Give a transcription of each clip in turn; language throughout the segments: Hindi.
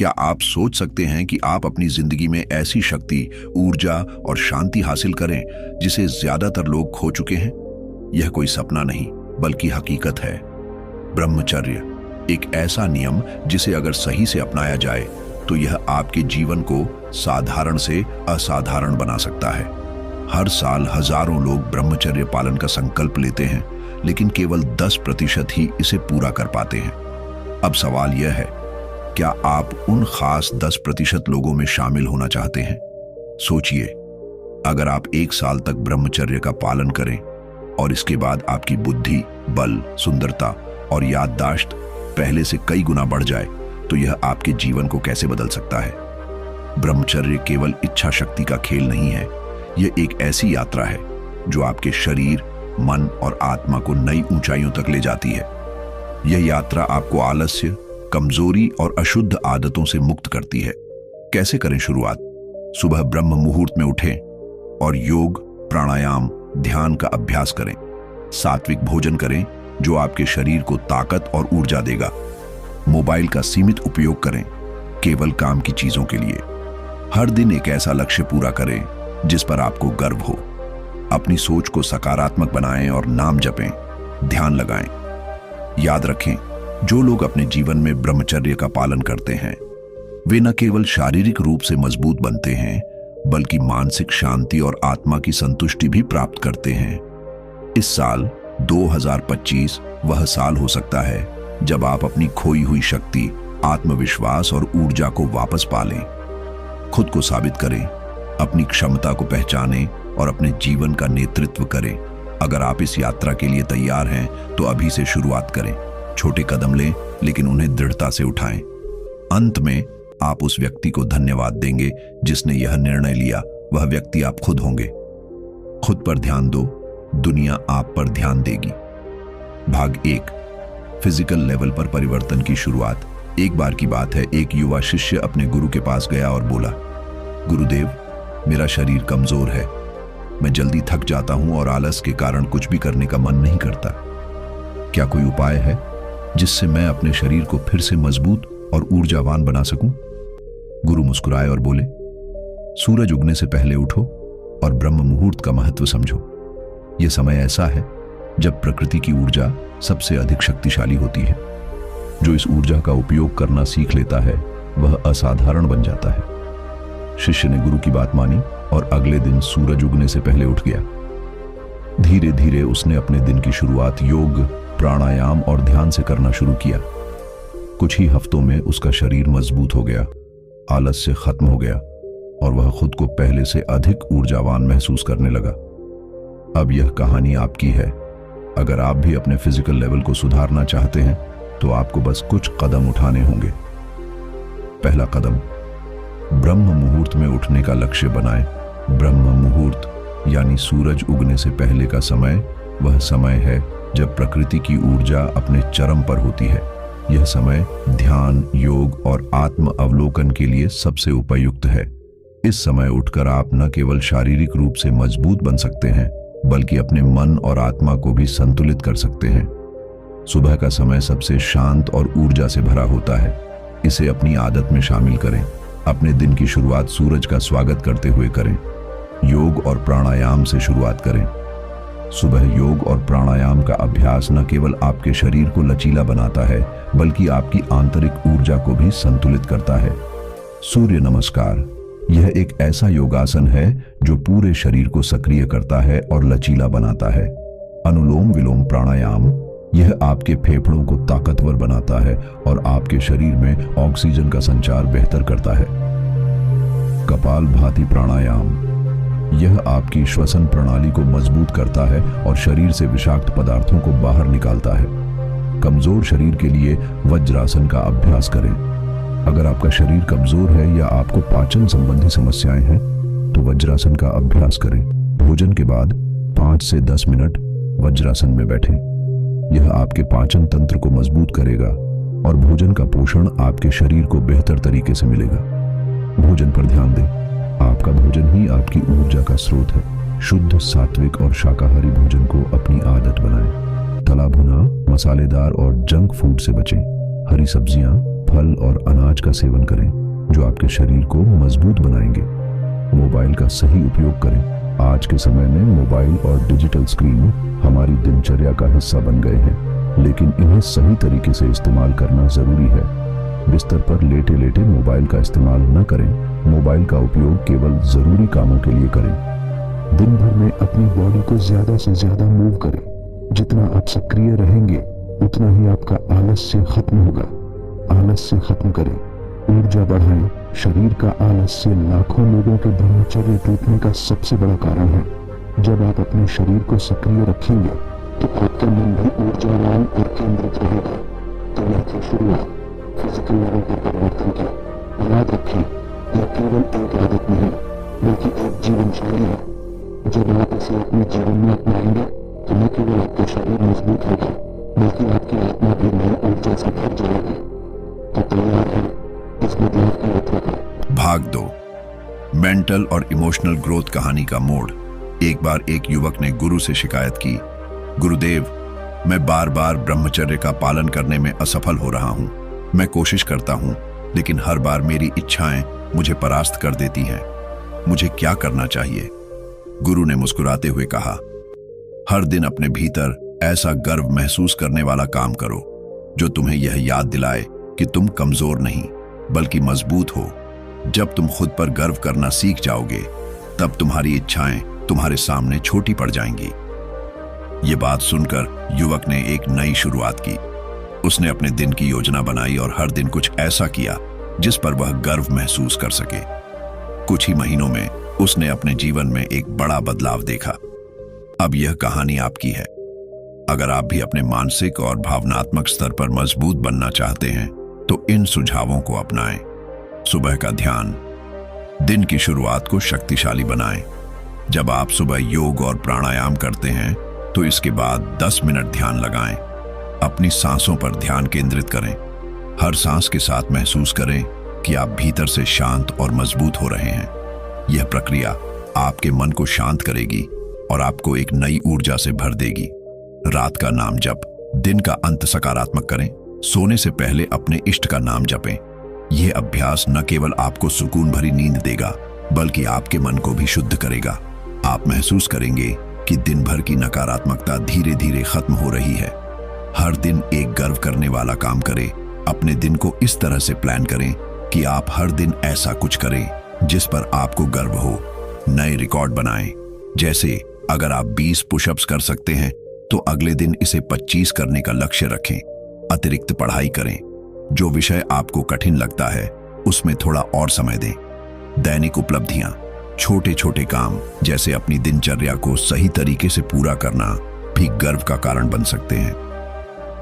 क्या आप सोच सकते हैं कि आप अपनी जिंदगी में ऐसी शक्ति, ऊर्जा और शांति हासिल करें जिसे ज्यादातर लोग खो चुके हैं? यह कोई सपना नहीं बल्कि हकीकत है। ब्रह्मचर्य एक ऐसा नियम जिसे अगर सही से अपनाया जाए तो यह आपके जीवन को साधारण से असाधारण बना सकता है। हर साल हजारों लोग ब्रह्मचर्य पालन का संकल्प लेते हैं, लेकिन केवल 10% ही इसे पूरा कर पाते हैं। अब सवाल यह है, क्या आप उन खास 10% लोगों में शामिल होना चाहते हैं? सोचिए, अगर आप 1 साल तक ब्रह्मचर्य का पालन करें और इसके बाद आपकी बुद्धि, बल, सुंदरता और याददाश्त पहले से कई गुना बढ़ जाए, तो यह आपके जीवन को कैसे बदल सकता है? ब्रह्मचर्य केवल इच्छा शक्ति का खेल नहीं है, यह एक ऐसी यात्रा है जो आपके शरीर, मन और आत्मा को नई ऊंचाइयों तक ले जाती है। यह यात्रा आपको आलस्य, कमजोरी और अशुद्ध आदतों से मुक्त करती है। कैसे करें शुरुआत? सुबह ब्रह्म मुहूर्त में उठें और योग, प्राणायाम, ध्यान का अभ्यास करें। सात्विक भोजन करें जो आपके शरीर को ताकत और ऊर्जा देगा। मोबाइल का सीमित उपयोग करें, केवल काम की चीजों के लिए। हर दिन एक ऐसा लक्ष्य पूरा करें जिस पर आपको गर्व हो। अपनी सोच को सकारात्मक बनाएं और नाम जपें, ध्यान लगाएं। याद रखें, जो लोग अपने जीवन में ब्रह्मचर्य का पालन करते हैं वे न केवल शारीरिक रूप से मजबूत बनते हैं बल्कि मानसिक शांति और आत्मा की संतुष्टि भी प्राप्त करते हैं। इस साल 2025 वह साल हो सकता है जब आप अपनी खोई हुई शक्ति, आत्मविश्वास और ऊर्जा को वापस पालें। खुद को साबित करें, अपनी क्षमता को पहचानें और अपने जीवन का नेतृत्व करें। अगर आप इस यात्रा के लिए तैयार हैं तो अभी से शुरुआत करें। छोटे कदम लें लेकिन उन्हें दृढ़ता से उठाएं। अंत में आप उस व्यक्ति को धन्यवाद देंगे जिसने यह निर्णय लिया। वह व्यक्ति आप खुद होंगे। खुद पर ध्यान दो, दुनिया आप पर ध्यान देगी। भाग 1, फिजिकल लेवल पर परिवर्तन की शुरुआत। एक बार की बात है, एक युवा शिष्य अपने गुरु के पास गया और बोला, गुरुदेव, मेरा शरीर कमजोर है। मैं जल्दी थक जाता हूं और आलस के कारण कुछ भी करने का मन नहीं करता। क्या कोई उपाय है जिससे मैं अपने शरीर को फिर से मजबूत और ऊर्जावान बना सकूं? गुरु मुस्कुराए और बोले, सूरज उगने से पहले उठो और ब्रह्म मुहूर्त का महत्व समझो। यह समय ऐसा है जब प्रकृति की ऊर्जा सबसे अधिक शक्तिशाली होती है। जो इस ऊर्जा का उपयोग करना सीख लेता है वह असाधारण बन जाता है। शिष्य ने गुरु की बात मानी और अगले दिन सूरज उगने से पहले उठ गया। धीरे धीरे उसने अपने दिन की शुरुआत योग, प्राणायाम और ध्यान से करना शुरू किया। कुछ ही हफ्तों में उसका शरीर मजबूत हो गया, आलस्य खत्म हो गया और वह खुद को पहले से अधिक ऊर्जावान महसूस करने लगा। अब यह कहानी आपकी है। अगर आप भी अपने फिजिकल लेवल को सुधारना चाहते हैं तो आपको बस कुछ कदम उठाने होंगे। पहला कदम, ब्रह्म मुहूर्त में उठने का लक्ष्य बनाएं। ब्रह्म मुहूर्त यानी सूरज उगने से पहले का समय वह समय है जब प्रकृति की ऊर्जा अपने चरम पर होती है। यह समय ध्यान, योग और आत्म अवलोकन के लिए सबसे उपयुक्त है। इस समय उठकर आप न केवल शारीरिक रूप से मजबूत बन सकते हैं बल्कि अपने मन और आत्मा को भी संतुलित कर सकते हैं। सुबह का समय सबसे शांत और ऊर्जा से भरा होता है। इसे अपनी आदत में शामिल करें। अपने दिन की शुरुआत सूरज का स्वागत करते हुए करें। योग और प्राणायाम से शुरुआत करें। सुबह योग और प्राणायाम का अभ्यास न केवल आपके शरीर को लचीला बनाता है बल्कि आपकी आंतरिक ऊर्जा को भी संतुलित करता है। सूर्य नमस्कार, यह एक ऐसा योगासन है जो पूरे शरीर को सक्रिय करता है और लचीला बनाता है। अनुलोम विलोम प्राणायाम, यह आपके फेफड़ों को ताकतवर बनाता है और आपके शरीर में ऑक्सीजन का संचार बेहतर करता है। कपालभाति प्राणायाम, यह आपकी श्वसन प्रणाली को मजबूत करता है और शरीर से विषाक्त पदार्थों को बाहर निकालता है। कमजोर शरीर के लिए वज्रासन का अभ्यास करें। अगर आपका शरीर कमजोर है या आपको पाचन संबंधी समस्याएं हैं तो वज्रासन का अभ्यास करें। भोजन के बाद 5 से 10 मिनट वज्रासन में बैठें। यह आपके पाचन तंत्र को मजबूत करेगा और भोजन का पोषण आपके शरीर को बेहतर तरीके से मिलेगा। भोजन पर ध्यान दें। आपका भोजन ही आपकी ऊर्जा का स्रोत है। शुद्ध, सात्विक और शाकाहारी भोजन को अपनी आदत बनाएं। तला भुना, मसालेदार और जंक फूड से बचें। हरी सब्जियां, फल और अनाज का सेवन करें जो आपके शरीर को मजबूत बनाएंगे। मोबाइल का सही उपयोग करें। आज के समय में मोबाइल और डिजिटल स्क्रीन हमारी दिनचर्या का हिस्सा बन गए हैं, लेकिन इन्हें सही तरीके से इस्तेमाल करना जरूरी है। बिस्तर पर लेटे लेटे मोबाइल का इस्तेमाल न करें। मोबाइल का उपयोग केवल जरूरी कामों के लिए करें। दिन भर में अपनी बॉडी को ज्यादा से ज्यादा मूव करें। जितना आप सक्रिय रहेंगे उतना ही आपका आलस्य खत्म होगा। आलस्य खत्म करें, ऊर्जा बढ़ाएं। शरीर का आलस्य लाखों लोगों के ब्रह्मचर्य टूटने का सबसे बड़ा कारण है। जब आप अपने शरीर को सक्रिय रखेंगे तो आपका मन भी ऊर्जावान और केंद्रित रहेगा। तो यह थी शुरुआत फिजिकल लेवल पर परिवर्तन की। याद रखें, यह केवल एक आदत नहीं बल्कि एक जीवन शैली है। जब आप इसे अपने जीवन में अपनाएंगे तो न केवल आपका शरीर मजबूत होगा बल्कि आपकी आत्मा भी नई ऊर्जा से भर जाएगी। तो तैयार है इस बदलाव की यात्रा का। भाग 2, मेंटल और इमोशनल ग्रोथ कहानी का मोड़। एक बार एक युवक ने गुरु से शिकायत की, गुरुदेव, मैं बार बार ब्रह्मचर्य का पालन करने में असफल हो रहा हूँ। मैं कोशिश करता हूँ लेकिन हर बार मेरी इच्छाएं मुझे परास्त कर देती हैं। मुझे क्या करना चाहिए? गुरु ने मुस्कुराते हुए कहा, हर दिन अपने भीतर ऐसा गर्व महसूस करने वाला काम करो जो तुम्हें यह याद दिलाए कि तुम कमजोर नहीं बल्कि मजबूत हो। जब तुम खुद पर गर्व करना सीख जाओगे तब तुम्हारी इच्छाएं तुम्हारे सामने छोटी पड़ जाएंगी। ये बात सुनकर युवक ने एक नई शुरुआत की। उसने अपने दिन की योजना बनाई और हर दिन कुछ ऐसा किया जिस पर वह गर्व महसूस कर सके। कुछ ही महीनों में उसने अपने जीवन में एक बड़ा बदलाव देखा। अब यह कहानी आपकी है। अगर आप भी अपने मानसिक और भावनात्मक स्तर पर मजबूत बनना चाहते हैं तो इन सुझावों को अपनाएं। सुबह का ध्यान, दिन की शुरुआत को शक्तिशाली बनाएं। जब आप सुबह योग और प्राणायाम करते हैं तो इसके बाद 10 मिनट ध्यान लगाएं। अपनी सांसों पर ध्यान केंद्रित करें। हर सांस के साथ महसूस करें कि आप भीतर से शांत और मजबूत हो रहे हैं। यह प्रक्रिया आपके मन को शांत करेगी और आपको एक नई ऊर्जा से भर देगी। रात का नाम जप, दिन का अंत सकारात्मक करें। सोने से पहले अपने इष्ट का नाम जपें। यह अभ्यास न केवल आपको सुकून भरी नींद देगा बल्कि आपके मन को भी शुद्ध करेगा। आप महसूस करेंगे कि दिन भर की नकारात्मकता धीरे धीरे खत्म हो रही है। हर दिन एक गर्व करने वाला काम करें। अपने दिन को इस तरह से प्लान करें कि आप हर दिन ऐसा कुछ करें जिस पर आपको गर्व हो। नए रिकॉर्ड बनाएं। जैसे अगर आप 20 पुशअप्स कर सकते हैं तो अगले दिन इसे 25 करने का लक्ष्य रखें। अतिरिक्त पढ़ाई करें। जो विषय आपको कठिन लगता है उसमें थोड़ा और समय दें। दैनिक उपलब्धियां, छोटे छोटे काम जैसे अपनी दिनचर्या को सही तरीके से पूरा करना भी गर्व का कारण बन सकते हैं।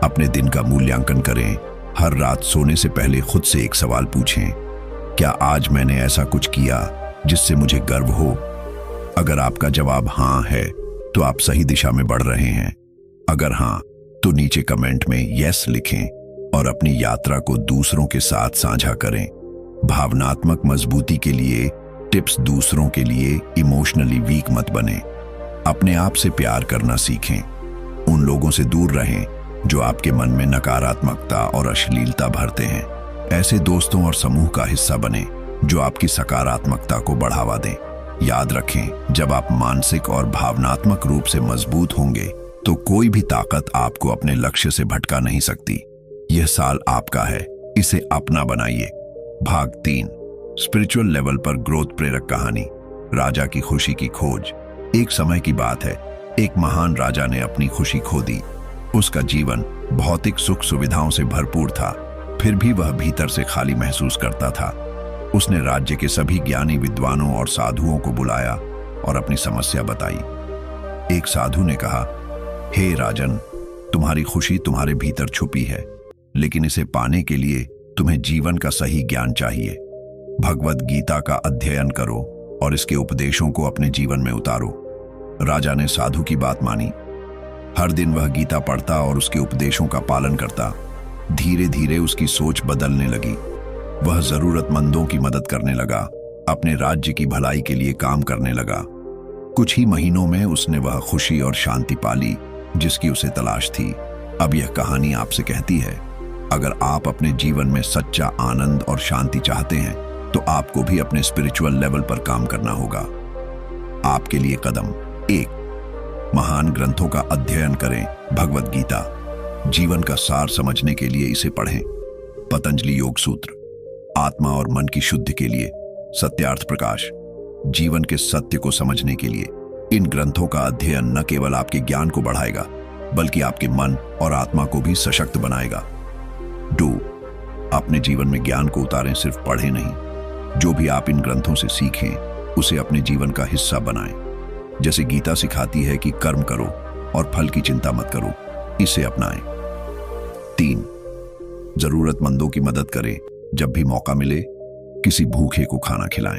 अपने दिन का मूल्यांकन करें। हर रात सोने से पहले खुद से एक सवाल पूछें, क्या आज मैंने ऐसा कुछ किया जिससे मुझे गर्व हो? अगर आपका जवाब हाँ है तो आप सही दिशा में बढ़ रहे हैं। अगर हाँ तो नीचे कमेंट में यस लिखें और अपनी यात्रा को दूसरों के साथ साझा करें। भावनात्मक मजबूती के लिए टिप्स। दूसरों के लिए इमोशनली वीक मत बने। अपने आप से प्यार करना सीखें। उन लोगों से दूर रहें जो आपके मन में नकारात्मकता और अश्लीलता भरते हैं। ऐसे दोस्तों और समूह का हिस्सा बने जो आपकी सकारात्मकता को बढ़ावा दें। याद रखें, जब आप मानसिक और भावनात्मक रूप से मजबूत होंगे तो कोई भी ताकत आपको अपने लक्ष्य से भटका नहीं सकती। यह साल आपका है, इसे अपना बनाइए। भाग 3, स्पिरिचुअल लेवल पर ग्रोथ प्रेरक कहानी। राजा की खुशी की खोज। एक समय की बात है, एक महान राजा ने अपनी खुशी खो दी। उसका जीवन भौतिक सुख सुविधाओं से भरपूर था, फिर भी वह भीतर से खाली महसूस करता था। उसने राज्य के सभी ज्ञानी विद्वानों और साधुओं को बुलाया और अपनी समस्या बताई। एक साधु ने कहा, हे राजन, तुम्हारी खुशी तुम्हारे भीतर छुपी है, लेकिन इसे पाने के लिए तुम्हें जीवन का सही ज्ञान चाहिए। भगवद गीता का अध्ययन करो और इसके उपदेशों को अपने जीवन में उतारो। राजा ने साधु की बात मानी। हर दिन वह गीता पढ़ता और उसके उपदेशों का पालन करता। धीरे धीरे उसकी सोच बदलने लगी। वह जरूरतमंदों की मदद करने लगा, अपने राज्य की भलाई के लिए काम करने लगा। कुछ ही महीनों में उसने वह खुशी और शांति पाली जिसकी उसे तलाश थी। अब यह कहानी आपसे कहती है, अगर आप अपने जीवन में सच्चा आनंद और शांति चाहते हैं तो आपको भी अपने स्पिरिचुअल लेवल पर काम करना होगा। आपके लिए कदम 1, महान ग्रंथों का अध्ययन करें। भगवद गीता, जीवन का सार समझने के लिए इसे पढ़ें। पतंजलि योग सूत्र, आत्मा और मन की शुद्धि के लिए। सत्यार्थ प्रकाश, जीवन के सत्य को समझने के लिए। इन ग्रंथों का अध्ययन न केवल आपके ज्ञान को बढ़ाएगा बल्कि आपके मन और आत्मा को भी सशक्त बनाएगा। 2, अपने जीवन में ज्ञान को उतारें, सिर्फ पढ़ें नहीं। जो भी आप इन ग्रंथों से सीखें उसे अपने जीवन का हिस्सा बनाएं। जैसे गीता सिखाती है कि कर्म करो और फल की चिंता मत करो, इसे अपनाएं। 3, जरूरतमंदों की मदद करें। जब भी मौका मिले किसी भूखे को खाना खिलाएं।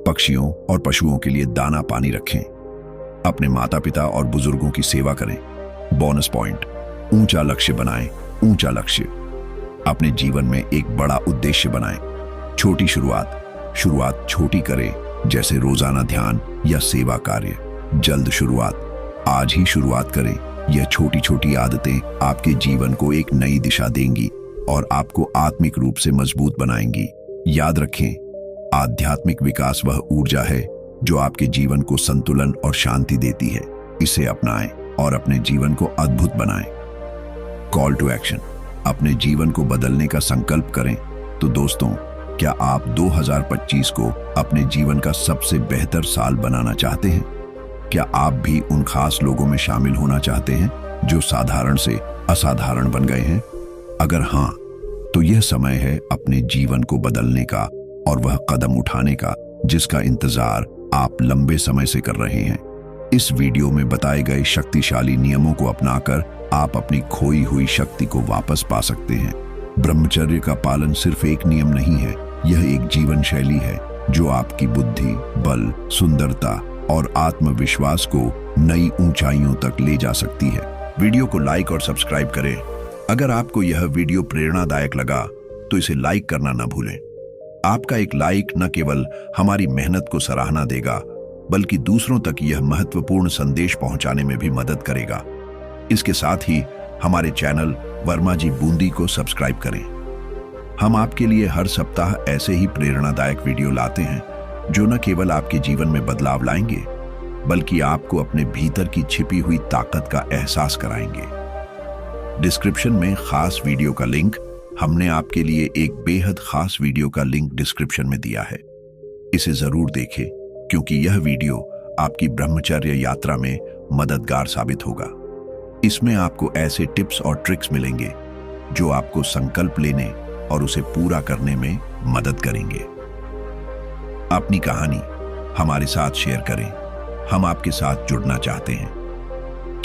पक्षियों और पशुओं के लिए दाना पानी रखें। अपने माता पिता और बुजुर्गों की सेवा करें। बोनस पॉइंट, ऊंचा लक्ष्य बनाएं। ऊंचा लक्ष्य, अपने जीवन में एक बड़ा उद्देश्य बनाएं। छोटी शुरुआत छोटी करें, जैसे रोजाना ध्यान या सेवा कार्य। जल्द शुरुआत, आज ही शुरुआत करें। यह छोटी छोटी आदतें आपके जीवन को एक नई दिशा देंगी और आपको आत्मिक रूप से मजबूत बनाएंगी। याद रखें, आध्यात्मिक विकास वह ऊर्जा है जो आपके जीवन को संतुलन और शांति देती है। इसे अपनाएं और अपने जीवन को अद्भुत बनाएं। कॉल टू एक्शन, अपने जीवन को बदलने का संकल्प करें। तो दोस्तों, क्या आप 2025 को अपने जीवन का सबसे बेहतर साल बनाना चाहते हैं? क्या आप भी उन खास लोगों में शामिल होना चाहते हैं जो साधारण से असाधारण बन गए हैं? अगर हाँ, तो यह समय है अपने जीवन को बदलने का और वह कदम उठाने का जिसका इंतजार आप लंबे समय से कर रहे हैं। इस वीडियो में बताए गए शक्तिशाली नियमों को अपनाकर आप अपनी खोई हुई शक्ति को वापस पा सकते हैं। ब्रह्मचर्य का पालन सिर्फ एक नियम नहीं है, यह एक जीवन शैली है जो आपकी बुद्धि, बल, सुंदरता और आत्मविश्वास को नई ऊंचाइयों तक ले जा सकती है। वीडियो को लाइक और सब्सक्राइब करें। अगर आपको यह वीडियो प्रेरणादायक लगा तो इसे लाइक करना न भूलें। आपका एक लाइक न केवल हमारी मेहनत को सराहना देगा बल्कि दूसरों तक यह महत्वपूर्ण संदेश पहुंचाने में भी मदद करेगा। इसके साथ ही हमारे चैनल वर्मा जी बूंदी को सब्सक्राइब करें। हम आपके लिए हर सप्ताह ऐसे ही प्रेरणादायक वीडियो लाते हैं जो न केवल आपके जीवन में बदलाव लाएंगे बल्कि आपको अपने भीतर की छिपी हुई ताकत का एहसास कराएंगे। डिस्क्रिप्शन में खास वीडियो का लिंक, हमने आपके लिए एक बेहद खास वीडियो का लिंक डिस्क्रिप्शन में दिया है। इसे जरूर देखें क्योंकि यह वीडियो आपकी ब्रह्मचर्य यात्रा में मददगार साबित होगा। इसमें आपको ऐसे टिप्स और ट्रिक्स मिलेंगे जो आपको संकल्प लेने और उसे पूरा करने में मदद करेंगे। अपनी कहानी हमारे साथ शेयर करें, हम आपके साथ जुड़ना चाहते हैं।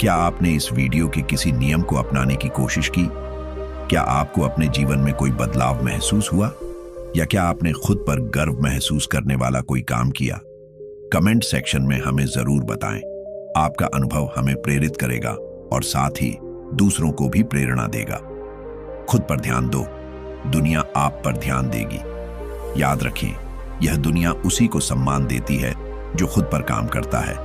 क्या आपने इस वीडियो के किसी नियम को अपनाने की कोशिश की? क्या आपको अपने जीवन में कोई बदलाव महसूस हुआ या क्या आपने खुद पर गर्व महसूस करने वाला कोई काम किया? कमेंट सेक्शन में हमें जरूर बताएं। आपका अनुभव हमें प्रेरित करेगा और साथ ही दूसरों को भी प्रेरणा देगा। खुद पर ध्यान दो, दुनिया आप पर ध्यान देगी। याद रखें, यह दुनिया उसी को सम्मान देती है जो खुद पर काम करता है।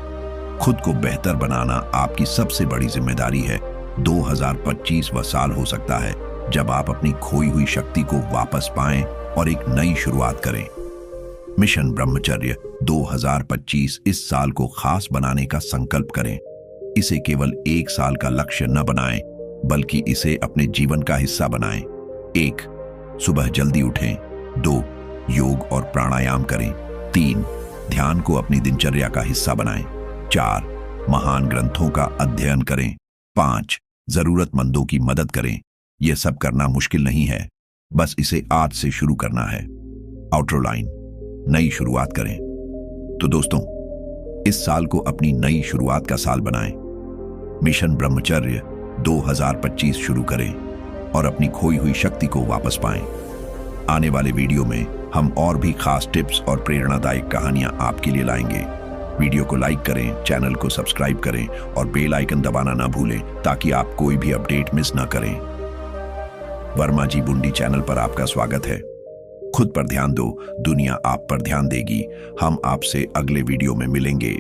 खुद को बेहतर बनाना आपकी सबसे बड़ी जिम्मेदारी है। 2025 वह साल हो सकता है जब आप अपनी खोई हुई शक्ति को वापस पाएं और एक नई शुरुआत करें। मिशन ब्रह्मचर्य 2025 इस साल को खास बनाने का संकल्प करें। इसे केवल एक साल का लक्ष्य न बनाएं बल्कि इसे अपने जीवन का हिस्सा बनाएं। 1, सुबह जल्दी उठें। 2, योग और प्राणायाम करें। 3, ध्यान को अपनी दिनचर्या का हिस्सा बनाएं। 4, महान ग्रंथों का अध्ययन करें। 5, जरूरतमंदों की मदद करें। यह सब करना मुश्किल नहीं है, बस इसे आज से शुरू करना है। आउटरो लाइन, नई शुरुआत करें। तो दोस्तों, इस साल को अपनी नई शुरुआत का साल बनाएं। मिशन ब्रह्मचर्य 2025 शुरू करें और अपनी खोई हुई शक्ति को वापस पाएं। आने वाले वीडियो में हम और भी खास टिप्स और प्रेरणादायक कहानियां आपके लिए लाएंगे। वीडियो को लाइक करें, चैनल को सब्सक्राइब करें और बेल आइकन दबाना ना भूलें ताकि आप कोई भी अपडेट मिस ना करें। वर्मा जी बूंदी चैनल पर आपका स्वागत है। खुद पर ध्यान दो, दुनिया आप पर ध्यान देगी। हम आपसे अगले वीडियो में मिलेंगे।